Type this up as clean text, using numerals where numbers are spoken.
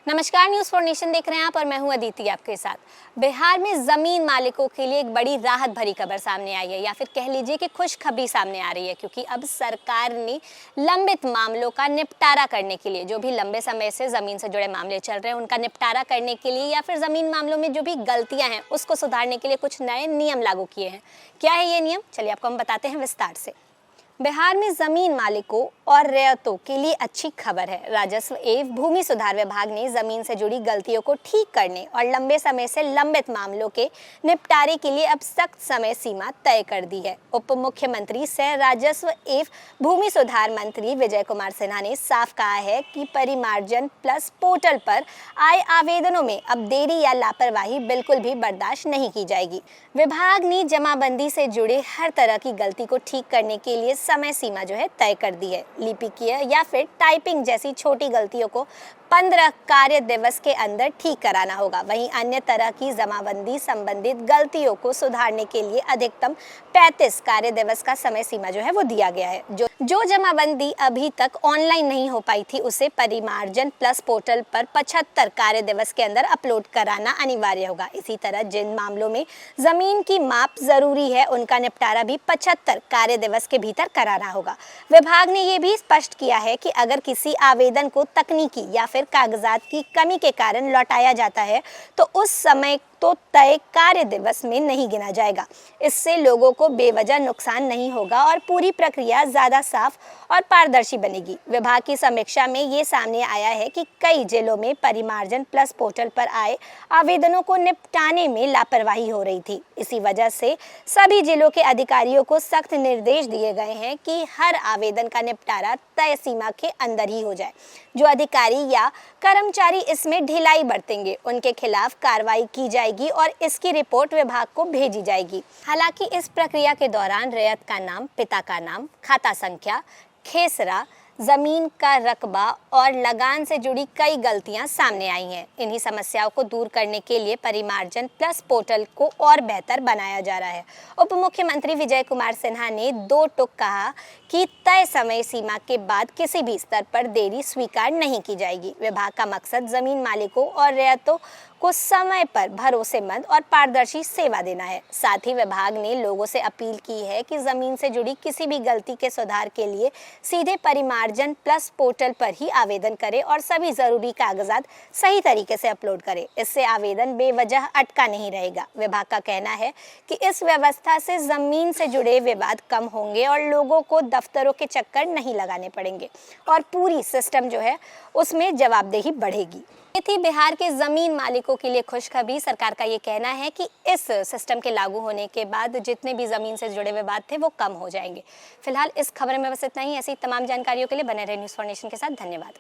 नमस्कार, news for nation देख रहे हैं आप और मैं हूं अदिति आपके साथ। बिहार में जमीन मालिकों के लिए एक बड़ी राहत भरी खबर सामने आई है, या फिर कह लीजिए कि खुशखबरी सामने आ रही है, क्योंकि अब सरकार ने लंबित मामलों का निपटारा करने के लिए, जो भी लंबे समय से जमीन से जुड़े मामले चल रहे हैं उनका निपटारा करने के लिए, या फिर जमीन मामलों में जो भी गलतियां हैं उसको सुधारने के लिए कुछ नए नियम लागू किए हैं। क्या है ये नियम, चलिए आपको हम बताते हैं विस्तार से। बिहार में जमीन मालिकों और रैयतों के लिए अच्छी खबर है। राजस्व एवं भूमि सुधार विभाग ने जमीन से जुड़ी गलतियों को ठीक करने और लंबे समय से लंबित मामलों के निपटारे के लिए अब सख्त समय सीमा तय कर दी है। उप मुख्यमंत्री सह राजस्व एवं भूमि सुधार मंत्री विजय कुमार सिन्हा ने साफ कहा है कि परिमार्जन प्लस पोर्टल पर आए आवेदनों में अब देरी या लापरवाही बिल्कुल भी बर्दाश्त नहीं की जाएगी। विभाग ने जमाबंदी से जुड़े हर तरह की गलती को ठीक करने के लिए समय सीमा जो है तय कर दी है। लिपिकीय या फिर टाइपिंग जैसी छोटी गलतियों को 15 कार्य दिवस के अंदर ठीक कराना होगा। वहीं अन्य तरह की जमाबंदी संबंधित गलतियों को सुधारने के लिए अधिकतम 35 कार्य दिवस का समय सीमा जो है वो दिया गया है। जो जमाबंदी अभी तक ऑनलाइन नहीं हो पाई थी उसे परिमार्जन प्लस पोर्टल पर 75 कार्य दिवस के अंदर अपलोड कराना अनिवार्य होगा। इसी तरह जिन मामलों में जमीन की माप जरूरी है उनका निपटारा भी 75 कार्य दिवस के भीतर कराना होगा। विभाग ने ये भी स्पष्ट किया है कि अगर किसी आवेदन को तकनीकी या फिर कागजात की कमी के कारण लौटाया जाता है तो उस समय तो तय कार्य दिवस में नहीं गिना जाएगा। इससे लोगों को बेवजह नुकसान नहीं होगा और पूरी प्रक्रिया ज्यादा साफ और पारदर्शी बनेगी। विभाग की समीक्षा में ये सामने आया है कि कई जिलों में परिमार्जन प्लस पोर्टल पर आए आवेदनों को निपटाने में लापरवाही हो रही थी। इसी वजह से सभी जिलों के अधिकारियों को सख्त निर्देश दिए गए हैं कि हर आवेदन का निपटारा तय सीमा के अंदर ही हो जाए। जो अधिकारी या कर्मचारी इसमें ढिलाई बरतेंगे उनके खिलाफ कार्रवाई की जाएगी और इसकी रिपोर्ट विभाग को भेजी जाएगी। हालांकि इस प्रक्रिया के दौरान रैयत का नाम, पिता का नाम, खाता संख्या, खेसरा, जमीन का रकबा और लगान से जुड़ी कई गलतियां सामने आई हैं। इन्हीं समस्याओं को दूर करने के लिए परिमार्जन प्लस पोर्टल को और बेहतर बनाया जा रहा है। उप मुख्यमंत्री विजय कुमार सिन्हा ने दो टूक कहा कि तय समय सीमा के बाद किसी भी स्तर पर देरी स्वीकार नहीं की जाएगी। विभाग का मकसद जमीन मालिकों और रैयतों को समय पर भरोसेमंद और पारदर्शी सेवा देना है। साथ ही विभाग ने लोगों से अपील की है कि जमीन से जुड़ी किसी भी गलती के सुधार के लिए सीधे परिमार्जन प्लस पोर्टल पर ही आवेदन करें और सभी जरूरी कागजात सही तरीके से अपलोड करें। इससे आवेदन बेवजह अटका नहीं रहेगा। विभाग का कहना है कि इस व्यवस्था से जमीन से जुड़े विवाद कम होंगे और लोगों को दफ्तरों के चक्कर नहीं लगाने पड़ेंगे और पूरी सिस्टम जो है उसमें जवाबदेही बढ़ेगी। ये थी बिहार के जमीन मालिकों के लिए खुशखबरी। सरकार का ये कहना है कि इस सिस्टम के लागू होने के बाद जितने भी जमीन से जुड़े विवाद थे वो कम हो जाएंगे। फिलहाल इस खबर में बस इतना ही। ऐसी तमाम जानकारियों के लिए बने रहे न्यूज़ फॉर नेशन के साथ। धन्यवाद।